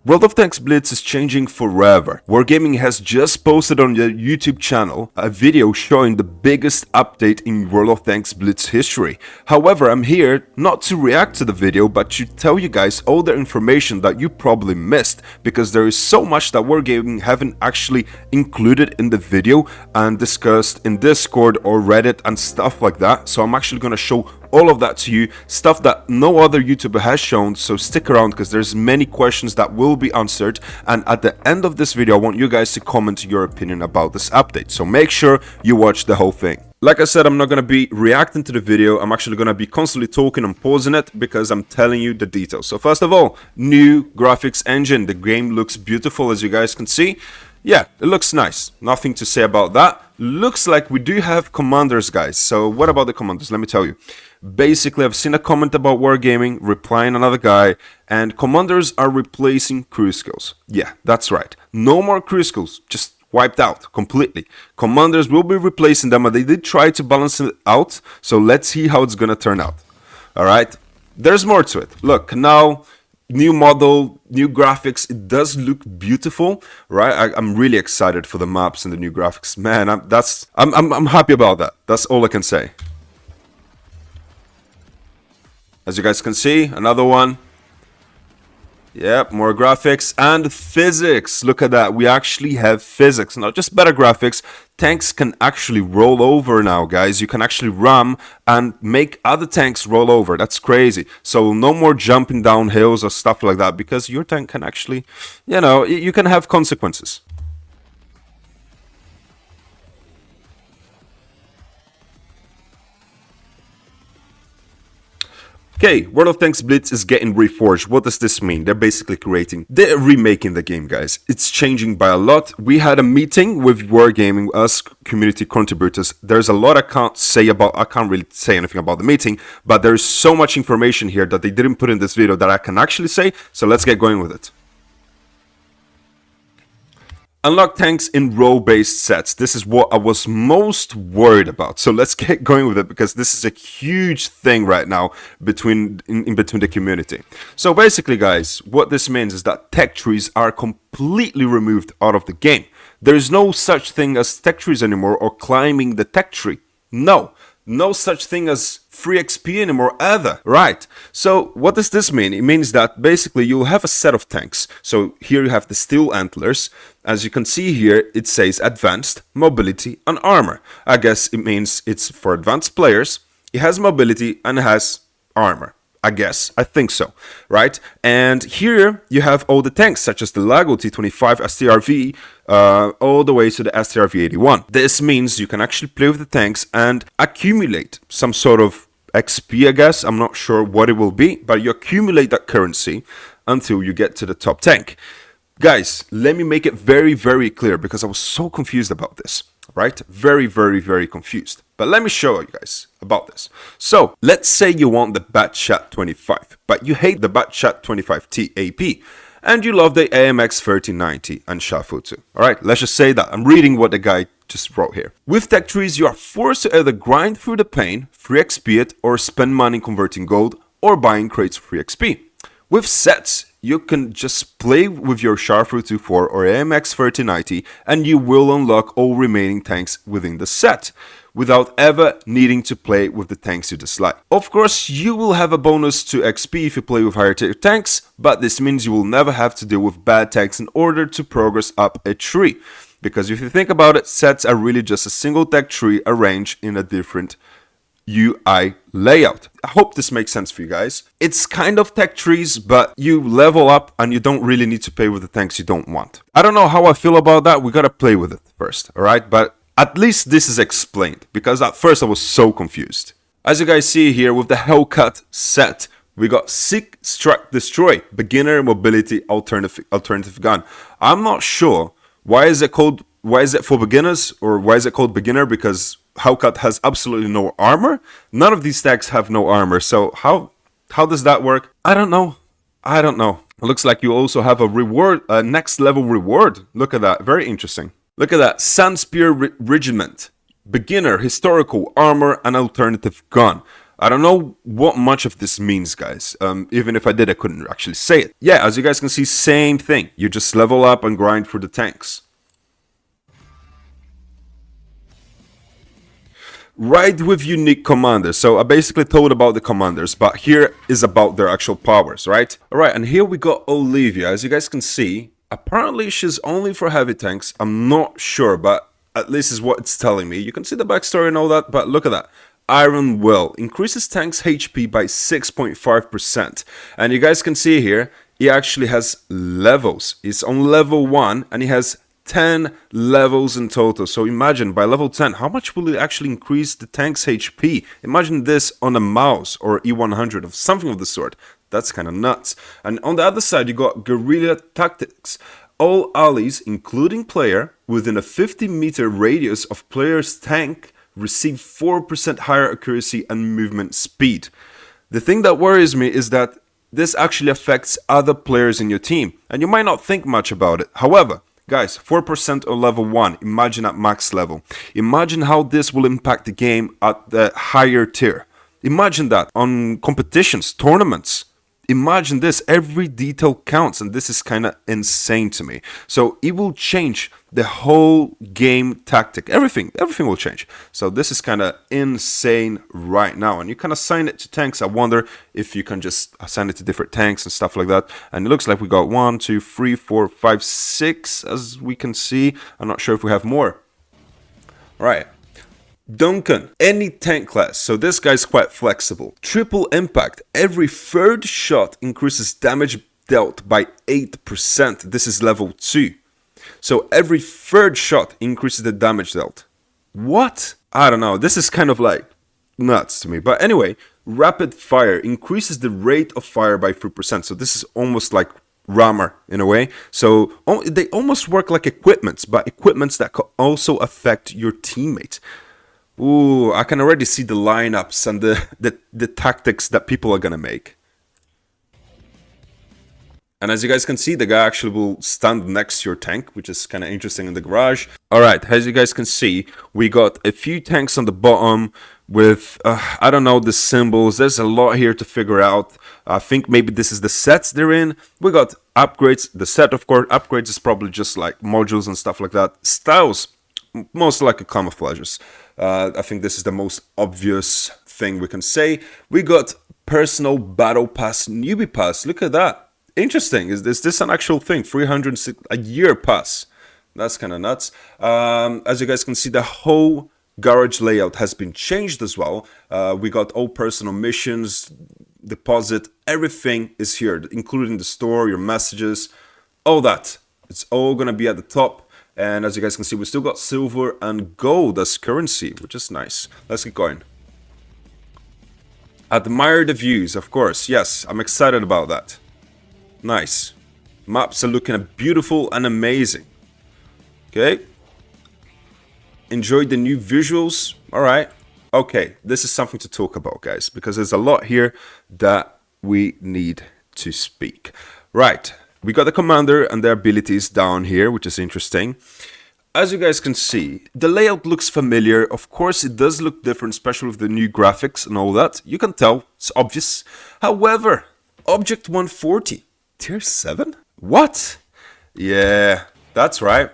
World of Tanks Blitz is changing forever. Wargaming has just posted on their YouTube channel a video showing the biggest update in World of Tanks Blitz history. However, I'm here not to react to the video, but to tell you guys all the information that you probably missed, because there is so much that Wargaming haven't actually included in the video and discussed in Discord or Reddit and stuff like that. So I'm actually going to show all of that to you, stuff that no other YouTuber has shown, so stick around because there's many questions that will be answered, and at the end of this video I want you guys to comment your opinion about this update, so make sure you watch the whole thing. Like I said, I'm not going to be reacting to the video, I'm actually going to be constantly talking and pausing it because I'm telling you the details. So first of all, new graphics engine, the game looks beautiful as you guys can see. Yeah, it looks nice, nothing to say about that. Looks like we do have commanders, guys. So what about the commanders? Let me tell you. Basically, I've seen a comment about Wargaming replying another guy, and commanders are replacing crew skills. Yeah, that's right. No more crew skills, just wiped out completely. Commanders will be replacing them, and they did try to balance it out, so let's see how it's gonna turn out. Alright, there's more to it. Look, now, new model, new graphics, it does look beautiful, right? I'm really excited for the maps and the new graphics. Man, I'm happy about that. That's all I can say. As you guys can see, another one. Yep, more graphics and physics. Look at that. We actually have physics, not just better graphics. Tanks can actually roll over now, guys. You can actually ram and make other tanks roll over. That's crazy. So no more jumping down hills or stuff like that, because your tank can actually, you know, you can have consequences. Okay, World of Tanks Blitz is getting reforged. What does this mean? They're remaking the game, guys. It's changing by a lot. We had a meeting with Wargaming, us community contributors. There's a lot I can't really say anything about the meeting, but there's so much information here that they didn't put in this video that I can actually say, so let's get going with it. Unlock tanks in row-based sets. This is what I was most worried about. So let's get going with it, because this is a huge thing right now in between the community. So basically, guys, what this means is that tech trees are completely removed out of the game. There is no such thing as tech trees anymore, or climbing the tech tree. No such thing as free XP anymore either, right? So what does this mean? It means that basically you'll have a set of tanks. So here you have the steel antlers. As you can see here, it says advanced, mobility and armor. I guess it means it's for advanced players. It has mobility and it has armor. I think so, right? And here you have all the tanks, such as the Lago T25 STRV, all the way to the STRV 81. This means you can actually play with the tanks and accumulate some sort of XP, I guess. I'm not sure what it will be, but you accumulate that currency until you get to the top tank. Guys, let me make it very, very clear, because I was so confused about this, right? Very, very, very confused. But let me show you guys about this. So let's say you want the Batchat 25, but you hate the Batchat 25T AP, and you love the AMX 3090 and Shafutu. Alright, let's just say that. I'm reading what the guy just wrote here. With tech trees, you are forced to either grind through the pain, free XP it, or spend money converting gold, or buying crates for free XP. With sets, you can just play with your Shafutu 4 or AMX 3090, and you will unlock all remaining tanks within the set, without ever needing to play with the tanks you dislike. Of course, you will have a bonus to XP if you play with higher tier tanks, but this means you will never have to deal with bad tanks in order to progress up a tree. Because if you think about it, sets are really just a single tech tree arranged in a different UI layout. I hope this makes sense for you guys. It's kind of tech trees, but you level up and you don't really need to play with the tanks you don't want. I don't know how I feel about that. We gotta play with it first, alright? But at least this is explained, because at first I was so confused. As you guys see here, with the Hellcat set, we got Seek, Strike, Destroy, Beginner Mobility Alternative Gun. I'm not sure why is it for beginners, or why is it called beginner? Because Hellcat has absolutely no armor. None of these stacks have no armor. So how does that work? I don't know. It looks like you also have a reward, a next level reward. Look at that, very interesting. Look at that, Sandspear Regiment, beginner, historical, armor, and alternative gun. I don't know what much of this means, guys. Even if I did, I couldn't actually say it. Yeah, as you guys can see, same thing. You just level up and grind for the tanks. Right, with unique commanders. So I basically told about the commanders, but here is about their actual powers, right? Alright, and here we got Olivia. As you guys can see, apparently she's only for heavy tanks. I'm not sure, but at least is what it's telling me. You can see the backstory and all that, but look at that. Iron Will increases tanks HP by 6.5%. And you guys can see here, he actually has levels. He's on level 1 and he has 10 levels in total. So imagine by level 10, how much will it actually increase the tank's HP? Imagine this on a mouse or E100 or something of the sort. That's kind of nuts. And on the other side, you got Guerrilla Tactics. All allies, including player, within a 50-meter radius of player's tank receive 4% higher accuracy and movement speed. The thing that worries me is that this actually affects other players in your team, and you might not think much about it. However, guys, 4% on level 1, imagine at max level. Imagine how this will impact the game at the higher tier. Imagine that on competitions, tournaments. Imagine this, every detail counts, and this is kind of insane to me. So it will change the whole game tactic. Everything will change. So this is kind of insane right now. And you can assign it to tanks. I wonder if you can just assign it to different tanks and stuff like that. And it looks like we got 1, 2, 3, 4, 5, 6, as we can see. I'm not sure if we have more. All right. Duncan, any tank class, so this guy's quite flexible. Triple impact, every third shot increases damage dealt by 8%. This is level 2. So every third shot increases the damage dealt. What? I don't know, this is kind of like nuts to me. But anyway, rapid fire increases the rate of fire by 3%. So this is almost like rammer in a way. So they almost work like equipments, but equipments that could also affect your teammates. Ooh, I can already see the lineups and the tactics that people are gonna make. And as you guys can see, the guy actually will stand next to your tank, which is kind of interesting in the garage. Alright, as you guys can see, we got a few tanks on the bottom with, I don't know, the symbols. There's a lot here to figure out. I think maybe this is the sets they're in. We got upgrades, the set of course. Upgrades is probably just like modules and stuff like that. Styles, most likely camouflages. I think this is the most obvious thing we can say. We got personal battle pass, newbie pass. Look at that. Interesting. Is this an actual thing? 306 a year pass. That's kind of nuts. As you guys can see, the whole garage layout has been changed as well. We got all personal missions, deposit, everything is here, including the store, your messages, all that. It's all gonna be at the top. And as you guys can see, we still got silver and gold as currency, which is nice. Let's get going. Admire the views, of course. Yes, I'm excited about that. Nice. Maps are looking beautiful and amazing. Okay. Enjoy the new visuals. Alright. Okay, this is something to talk about, guys, because there's a lot here that we need to speak. Right. We got the commander and their abilities down here, which is interesting. As you guys can see, the layout looks familiar. Of course, it does look different, especially with the new graphics and all that. You can tell, it's obvious. However, Object 140, Tier 7? What? Yeah, that's right.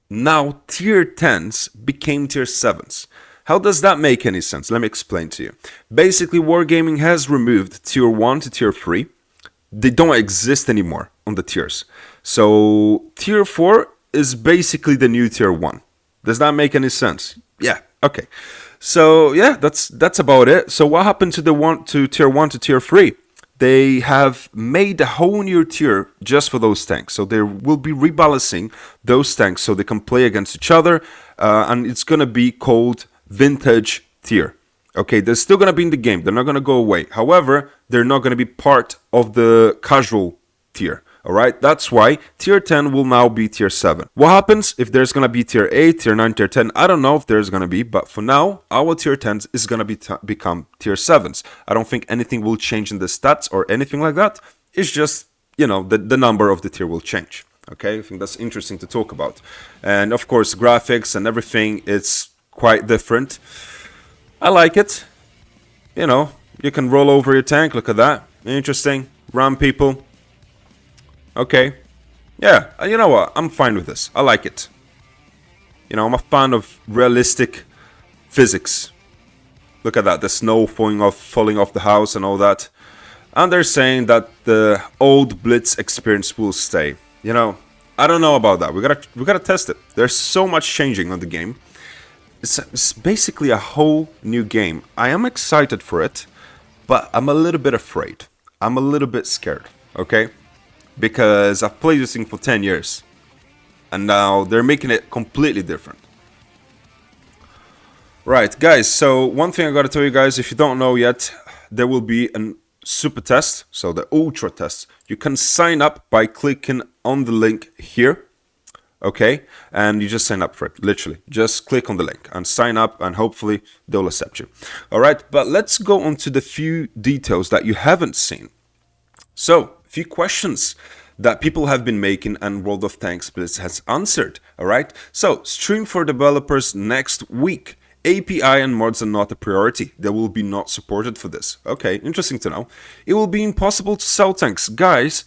Now, Tier 10s became Tier 7s. How does that make any sense? Let me explain to you. Basically, Wargaming has removed Tier 1 to Tier 3. They don't exist anymore on the tiers. So tier 4 is basically the new tier 1. Does that make any sense? Yeah, okay. So yeah, that's about it. So what happened to tier 1 to tier 3? They have made a whole new tier just for those tanks. So they will be rebalancing those tanks so they can play against each other. And it's gonna be called Vintage Tier. Okay, they're still going to be in the game. They're not going to go away. However, they're not going to be part of the casual tier. Alright, that's why tier 10 will now be tier 7. What happens if there's going to be tier 8, tier 9, tier 10? I don't know if there's going to be, but for now, our tier 10s is going to become tier 7s. I don't think anything will change in the stats or anything like that. It's just, you know, the number of the tier will change. Okay, I think that's interesting to talk about. And of course, graphics and everything, it's quite different. I like it. You know, you can roll over your tank. Look at that. Interesting. Ram people. Okay. Yeah, you know what? I'm fine with this. I like it. You know, I'm a fan of realistic physics. Look at that. The snow falling off the house and all that. And they're saying that the old Blitz experience will stay. You know, I don't know about that. We gotta test it. There's so much changing on the game. It's basically a whole new game. I am excited for it, but I'm a little bit afraid. I'm a little bit scared, okay? Because I've played this thing for 10 years. And now they're making it completely different. Right, guys, so one thing I gotta tell you guys, if you don't know yet, there will be a super test, so the ultra test. You can sign up by clicking on the link here. Okay, and you just sign up for it, literally. Just click on the link and sign up, and hopefully they'll accept you. All right, but let's go on to the few details that you haven't seen. So, a few questions that people have been making and World of Tanks Blitz has answered. All right, so stream for developers next week. API and mods are not a priority. They will be not supported for this. Okay, interesting to know. It will be impossible to sell tanks. Guys,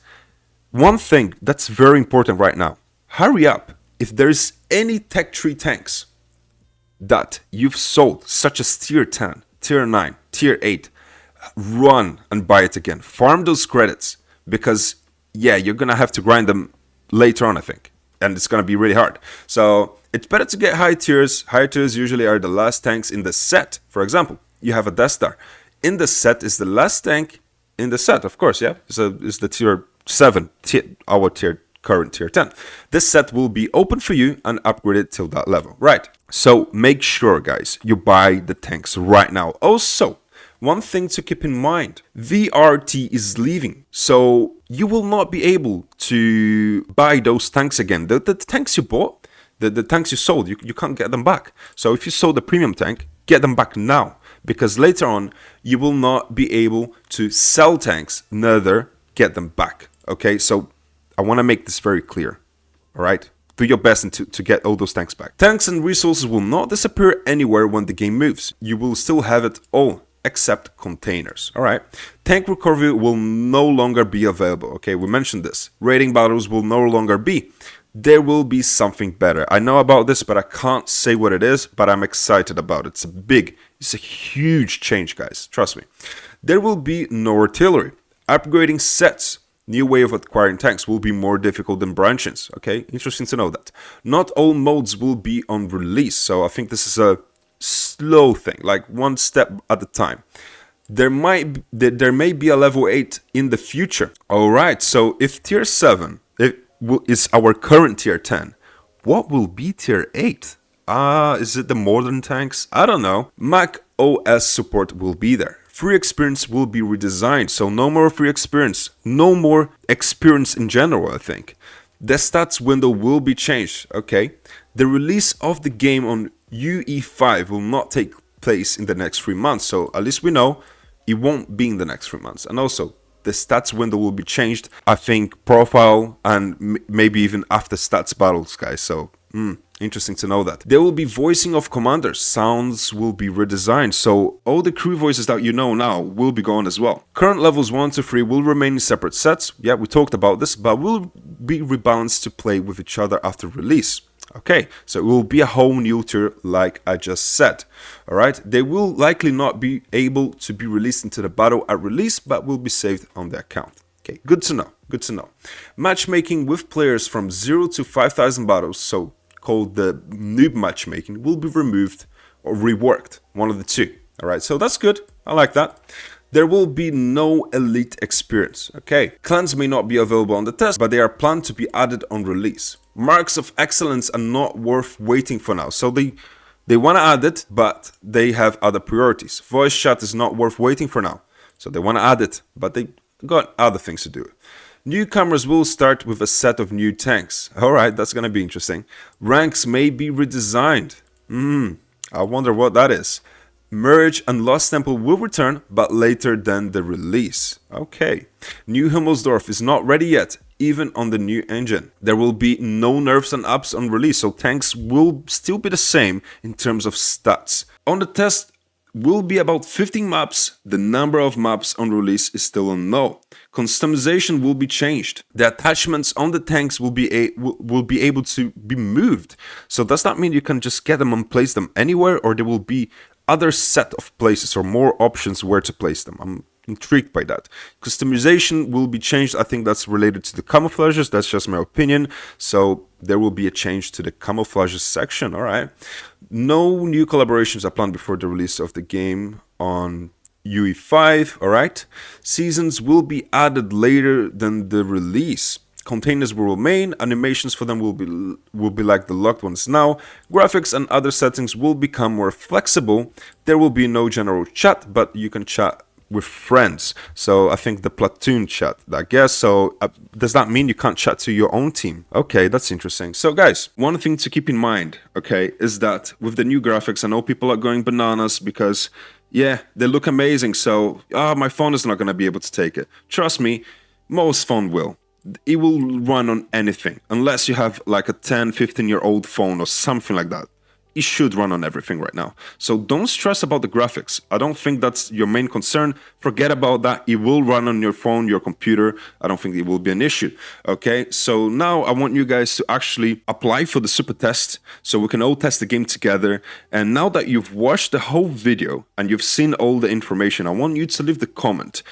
one thing that's very important right now. Hurry up. If there's any tech tree tanks that you've sold, such as tier 10, tier 9, tier 8, run and buy it again. Farm those credits because, yeah, you're going to have to grind them later on, I think. And it's going to be really hard. So it's better to get high tiers. High tiers usually are the last tanks in the set. For example, you have a Death Star. In the set is the last tank in the set, of course, yeah? It's the tier 7, our current tier 10. This set will be open for you and upgraded till that level. Right. So make sure, guys, you buy the tanks right now. Also, one thing to keep in mind, VRT is leaving. So you will not be able to buy those tanks again. The tanks you bought, the tanks you sold, you can't get them back. So if you sold a premium tank, get them back now. Because later on, you will not be able to sell tanks, neither get them back. Okay, so I want to make this very clear, all right? Do your best to get all those tanks back. Tanks and resources will not disappear anywhere when the game moves. You will still have it all, except containers, all right? Tank recovery will no longer be available, okay? We mentioned this. Raiding battles will no longer be. There will be something better. I know about this, but I can't say what it is, but I'm excited about it. It's a huge change, guys. Trust me. There will be no artillery. Upgrading sets. New way of acquiring tanks will be more difficult than branchings. Okay, interesting to know that. Not all modes will be on release, so I think this is a slow thing, like one step at a time. There may be a level 8 in the future. All right, so if tier 7 is our current tier 10, what will be tier 8? Is it the modern tanks? I don't know. Mac OS support will be there. Free experience will be redesigned, so no more free experience, no more experience in general, I think. The stats window will be changed, okay? The release of the game on UE5 will not take place in the next 3 months, so at least we know it won't be in the next 3 months. And also, the stats window will be changed, I think, profile and maybe even after stats battles, guys, so interesting to know that. There will be voicing of commanders. Sounds will be redesigned, so all the crew voices that you know now will be gone as well. Current levels 1 to 3 will remain in separate sets. Yeah, we talked about this, but will be rebalanced to play with each other after release. Okay, so it will be a whole new tier like I just said. Alright, they will likely not be able to be released into the battle at release, but will be saved on the account. Okay, good to know, good to know. Matchmaking with players from 0 to 5,000 battles, so called the noob matchmaking, will be removed or reworked, one of the two. All right, so that's good. I like that. There will be no elite experience. Okay, clans may not be available on the test, but they are planned to be added on release. Marks of excellence are not worth waiting for now, so they want to add it, but they have other priorities. Voice chat is not worth waiting for now, so they want to add it, but they got other things to do. Newcomers will start with a set of new tanks. Alright, that's gonna be interesting. Ranks may be redesigned. I wonder what that is. Merge and Lost Temple will return, but later than the release. Okay. New Himmelsdorf is not ready yet, even on the new engine. There will be no nerfs and ups on release, so tanks will still be the same in terms of stats. On the test, will be about 15 maps. The number of maps on release is still unknown. Customization will be changed. The attachments on the tanks will be able to be moved. So does that mean you can just get them and place them anywhere, or there will be other set of places or more options where to place them? I'm intrigued by that. Customization will be changed. I think that's related to the camouflages. That's just my opinion. So there will be a change to the camouflages section. All right. No new collaborations are planned before the release of the game on UE5. All right. Seasons will be added later than the release. Containers will remain. Animations for them will be like the locked ones now. Graphics and other settings will become more flexible. There will be no general chat, but you can chat with friends. So I think the platoon chat, I guess. So does that mean you can't chat to your own team? Okay, that's interesting. So guys, one thing to keep in mind, okay, is that with the new graphics, I know people are going bananas because, yeah, they look amazing. So, my phone is not going to be able to take it. Trust me, most phone will. It will run on anything, unless you have like a 10, 15-year-old phone or something like that. It should run on everything right now. So don't stress about the graphics. I don't think that's your main concern. Forget about that. It will run on your phone, your computer. I don't think it will be an issue. Okay, so now I want you guys to actually apply for the super test so we can all test the game together. And now that you've watched the whole video and you've seen all the information, I want you to leave the comment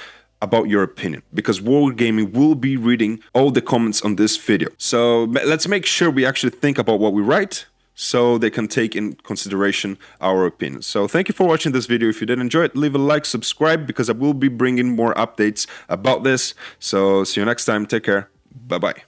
about your opinion, because World Gaming will be reading all the comments on this video. So let's make sure we actually think about what we write, so they can take in consideration our opinions. So thank you for watching this video. If you did enjoy it, leave a like, subscribe, because I will be bringing more updates about this. So see you next time. Take care. Bye-bye.